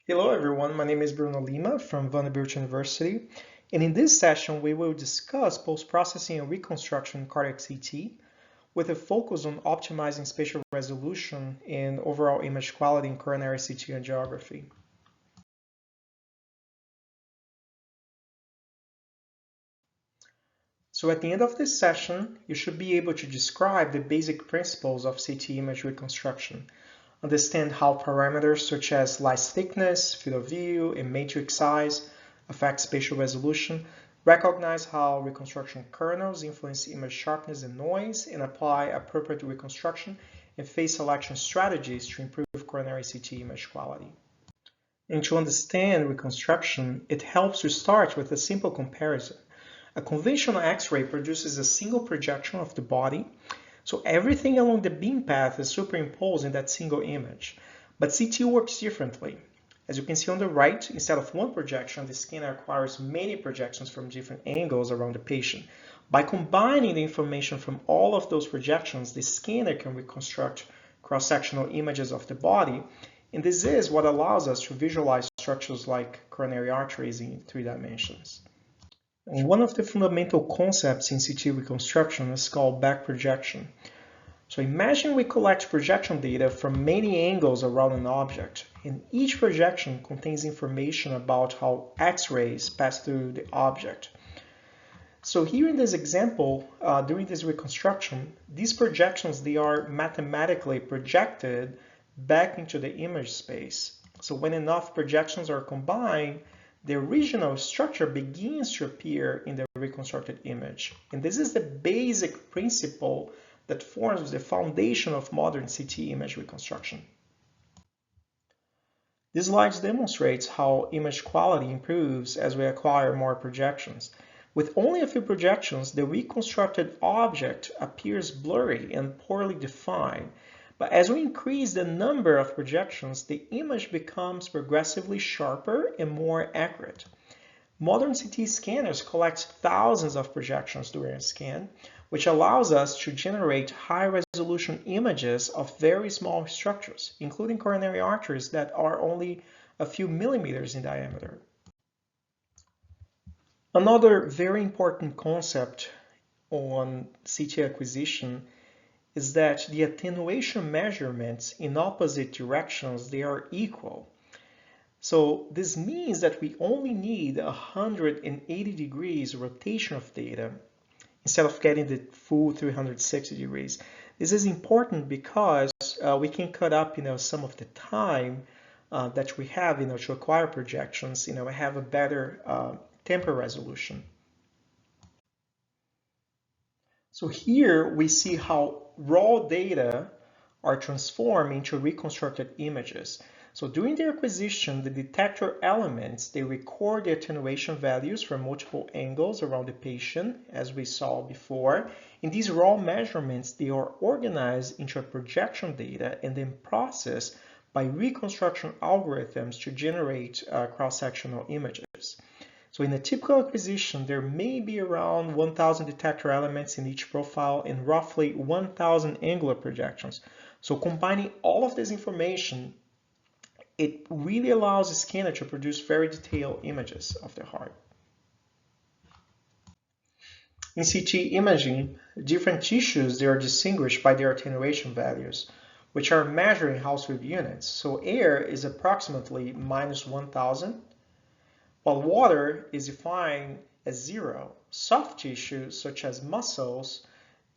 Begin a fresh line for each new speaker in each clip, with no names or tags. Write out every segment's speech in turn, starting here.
Hello everyone, my name is Bruno Lima from Vanderbilt University, and in this session we will discuss post-processing and reconstruction cardiac CT with a focus on optimizing spatial resolution and overall image quality in coronary CT angiography. So at the end of this session, you should be able to describe the basic principles of CT image reconstruction, understand how parameters such as slice thickness, field of view, and matrix size affect spatial resolution, recognize how reconstruction kernels influence image sharpness and noise, and apply appropriate reconstruction and phase selection strategies to improve coronary CT image quality. And to understand reconstruction, it helps to start with a simple comparison. A conventional X-ray produces a single projection of the body, so everything along the beam path is superimposed in that single image. But CT works differently. As you can see on the right, instead of one projection, the scanner acquires many projections from different angles around the patient. By combining the information from all of those projections, the scanner can reconstruct cross-sectional images of the body, and this is what allows us to visualize structures like coronary arteries in 3 dimensions. And one of the fundamental concepts in CT reconstruction is called back projection. So imagine we collect projection data from many angles around an object, and each projection contains information about how X-rays pass through the object. So here in this example, during this reconstruction, these projections, they are mathematically projected back into the image space. So when enough projections are combined, the original structure begins to appear in the reconstructed image. And this is the basic principle that forms the foundation of modern CT image reconstruction. This slide demonstrates how image quality improves as we acquire more projections. With only a few projections, the reconstructed object appears blurry and poorly defined. But as we increase the number of projections, the image becomes progressively sharper and more accurate. Modern CT scanners collect thousands of projections during a scan, which allows us to generate high-resolution images of very small structures, including coronary arteries that are only a few millimeters in diameter. Another very important concept on CT acquisition is that the attenuation measurements in opposite directions, they are equal. So this means that we only need 180 degrees rotation of data instead of getting the full 360 degrees. This is important because we can cut up, some of the time that we have, to acquire projections. We have a better temporal resolution. So here we see how raw data are transformed into reconstructed images. So during the acquisition, the detector elements, they record the attenuation values from multiple angles around the patient, as we saw before. And these raw measurements, they are organized into a projection data and then processed by reconstruction algorithms to generate cross-sectional images. So in a typical acquisition, there may be around 1,000 detector elements in each profile and roughly 1,000 angular projections. So combining all of this information, it really allows the scanner to produce very detailed images of the heart. In CT imaging, different tissues, they are distinguished by their attenuation values, which are measured in Hounsfield units. So air is approximately minus 1,000. While water is defined as 0, soft tissues such as muscles,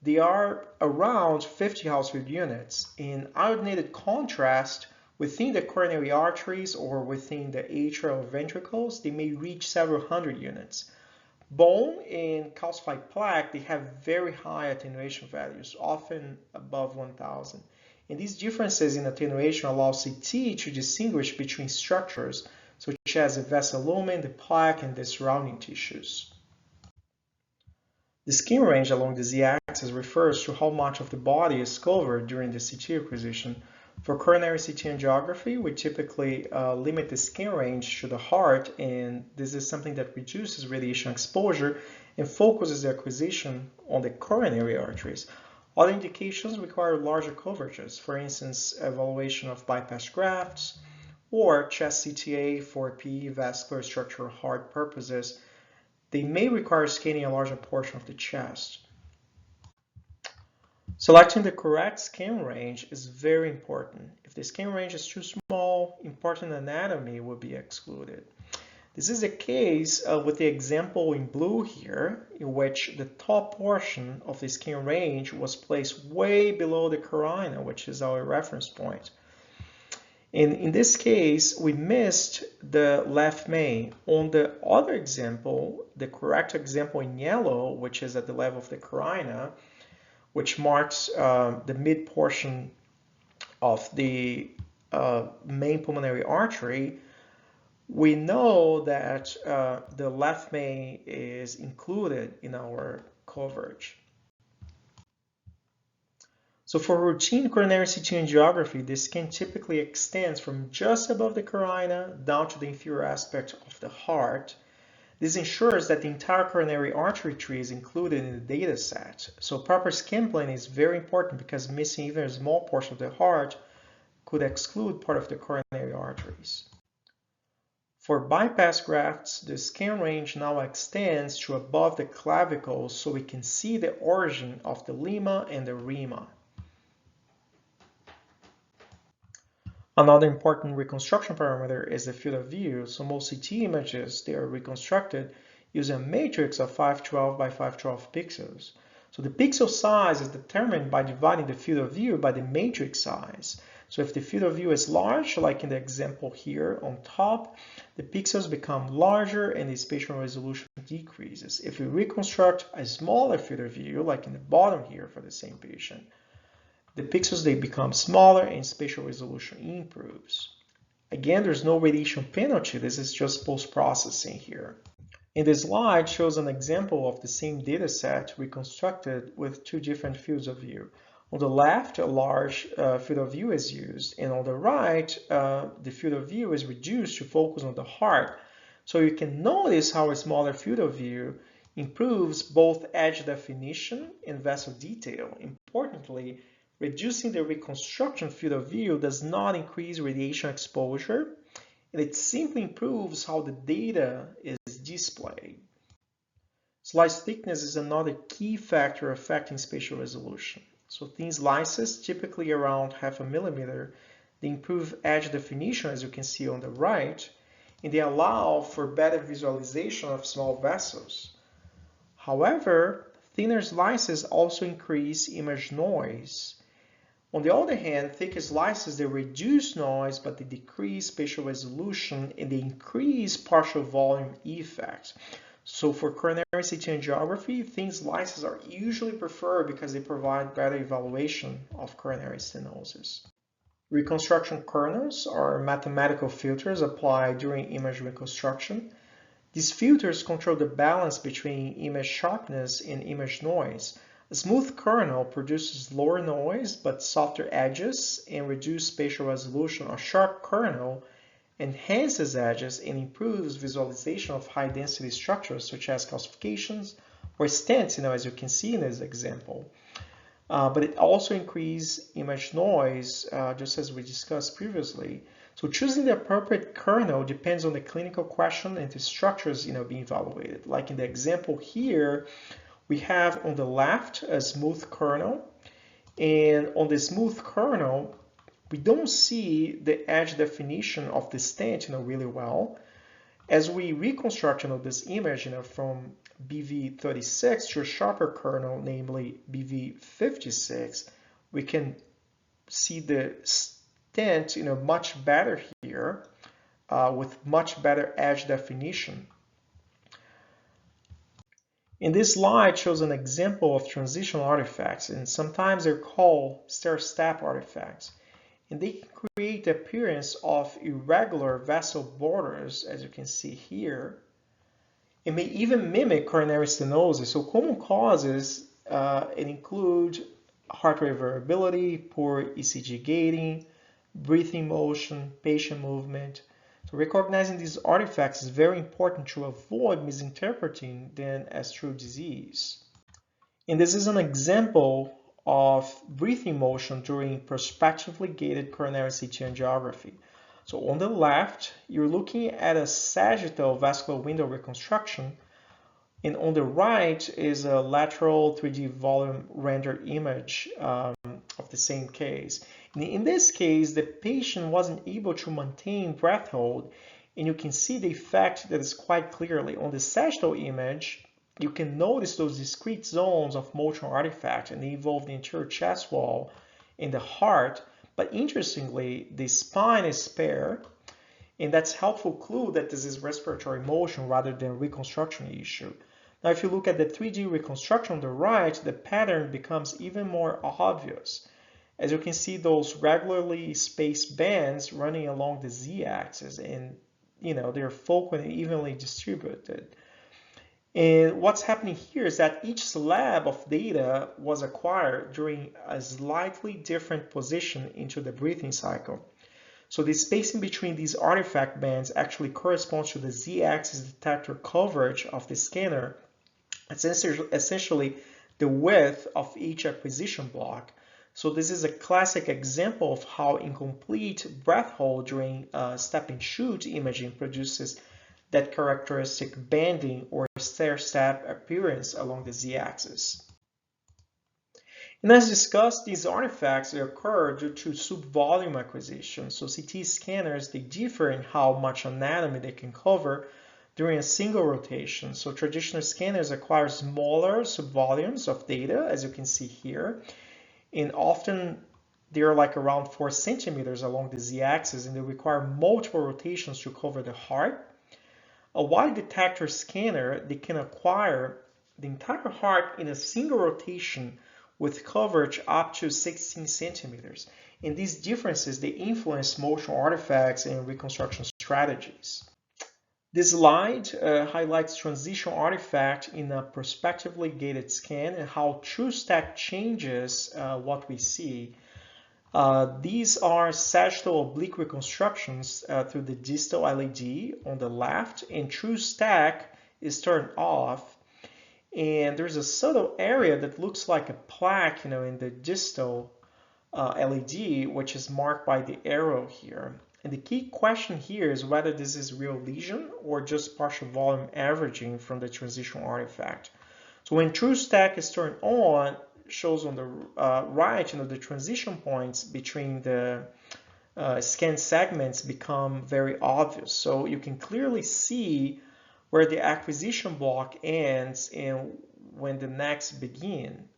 they are around 50 Hounsfield units. In iodinated contrast, within the coronary arteries or within the atrial ventricles, they may reach several hundred units. Bone and calcified plaque, they have very high attenuation values, often above 1,000. And these differences in attenuation allow CT to distinguish between structures such as the vessel lumen, the plaque, and the surrounding tissues. The skin range along the z-axis refers to how much of the body is covered during the CT acquisition. For coronary CT angiography, we typically limit the skin range to the heart, and this is something that reduces radiation exposure and focuses the acquisition on the coronary arteries. Other indications require larger coverages, for instance, evaluation of bypass grafts, or chest CTA for PE vascular structural heart purposes, they may require scanning a larger portion of the chest. Selecting the correct scan range is very important. If the scan range is too small, important anatomy will be excluded. This is the case with the example in blue here, in which the top portion of the scan range was placed way below the carina, which is our reference point. And in this case, we missed the left main. On the other example, the correct example in yellow, which is at the level of the carina, which marks the mid portion of the main pulmonary artery, we know that the left main is included in our coverage. So for routine coronary CT angiography, the scan typically extends from just above the carina down to the inferior aspect of the heart. This ensures that the entire coronary artery tree is included in the data set. So proper scan planning is very important because missing even a small portion of the heart could exclude part of the coronary arteries. For bypass grafts, the scan range now extends to above the clavicle so we can see the origin of the lima and the rima. Another important reconstruction parameter is the field of view. So most CT images, they are reconstructed using a matrix of 512 by 512 pixels. So the pixel size is determined by dividing the field of view by the matrix size. So if the field of view is large, like in the example here on top, the pixels become larger and the spatial resolution decreases. If we reconstruct a smaller field of view, like in the bottom here for the same patient, the pixels, they become smaller and spatial resolution improves. Again, there's no radiation penalty. This is just post-processing here. And this slide shows an example of the same data set reconstructed with two different fields of view. On the left, a large field of view is used, and on the right, the field of view is reduced to focus on the heart. So you can notice how a smaller field of view improves both edge definition and vessel detail. Importantly, reducing the reconstruction field of view does not increase radiation exposure, and it simply improves how the data is displayed. Slice thickness is another key factor affecting spatial resolution. So thin slices, typically around 0.5 millimeter, they improve edge definition, as you can see on the right, and they allow for better visualization of small vessels. However, thinner slices also increase image noise. On the other hand, thicker slices, they reduce noise, but they decrease spatial resolution and they increase partial volume effect. So for coronary CT angiography, thin slices are usually preferred because they provide better evaluation of coronary stenosis. Reconstruction kernels are mathematical filters applied during image reconstruction. These filters control the balance between image sharpness and image noise. A smooth kernel produces lower noise but softer edges and reduced spatial resolution. A sharp kernel enhances edges and improves visualization of high-density structures such as calcifications or stents, as you can see in this example. But it also increases image noise, just as we discussed previously. So choosing the appropriate kernel depends on the clinical question and the structures being evaluated. Like in the example here, we have on the left a smooth kernel, and on the smooth kernel, we don't see the edge definition of the stent really well. As we reconstruct this image from BV36 to a sharper kernel, namely BV56, we can see the stent much better here with much better edge definition. In this slide shows an example of transitional artifacts, and sometimes they're called stair-step artifacts. And they can create the appearance of irregular vessel borders, as you can see here. It may even mimic coronary stenosis. So common causes include heart rate variability, poor ECG gating, breathing motion, patient movement. So recognizing these artifacts is very important to avoid misinterpreting them as true disease. And this is an example of breathing motion during prospectively gated coronary CT angiography. So on the left, you're looking at a sagittal vascular window reconstruction, and on the right is a lateral 3D volume rendered image of the same case. And in this case, the patient wasn't able to maintain breath hold, and you can see the effect that is quite clearly. On the sagittal image, you can notice those discrete zones of motion artifact, and they involve the anterior chest wall and the heart. But interestingly, the spine is spare, and that's a helpful clue that this is respiratory motion rather than reconstruction issue. Now, if you look at the 3D reconstruction on the right, the pattern becomes even more obvious. As you can see, those regularly spaced bands running along the z-axis, and they're focal and evenly distributed. And what's happening here is that each slab of data was acquired during a slightly different position into the breathing cycle. So the spacing between these artifact bands actually corresponds to the z-axis detector coverage of the scanner. It's essentially the width of each acquisition block. So this is a classic example of how incomplete breath hold during step and shoot imaging produces that characteristic banding or stair-step appearance along the z-axis. And as discussed, these artifacts occur due to subvolume acquisition. So CT scanners, they differ in how much anatomy they can cover during a single rotation. So traditional scanners acquire smaller subvolumes of data, as you can see here, and often they're like around 4 centimeters along the z-axis, and they require multiple rotations to cover the heart. A wide detector scanner, they can acquire the entire heart in a single rotation with coverage up to 16 centimeters. And these differences, they influence motion artifacts and reconstruction strategies. This slide highlights transition artifact in a prospectively gated scan and how TrueStack changes what we see. These are sagittal oblique reconstructions through the distal LED on the left, and TrueStack is turned off. And there's a subtle area that looks like a plaque, in the distal LED, which is marked by the arrow here. And the key question here is whether this is real lesion or just partial volume averaging from the transition artifact. So when TrueStack is turned on, shows on the right, the transition points between the scan segments become very obvious. So you can clearly see where the acquisition block ends and when the next begin.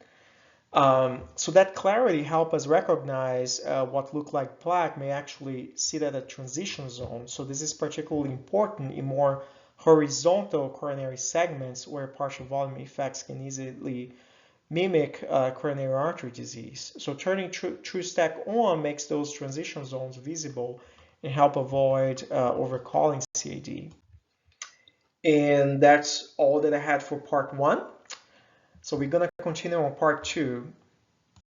So that clarity helps us recognize what look like plaque may actually sit at a transition zone. So this is particularly important in more horizontal coronary segments where partial volume effects can easily mimic coronary artery disease. So turning TrueStack on makes those transition zones visible and help avoid overcalling CAD. And that's all that I had for part 1. So we're going to continue on part 2.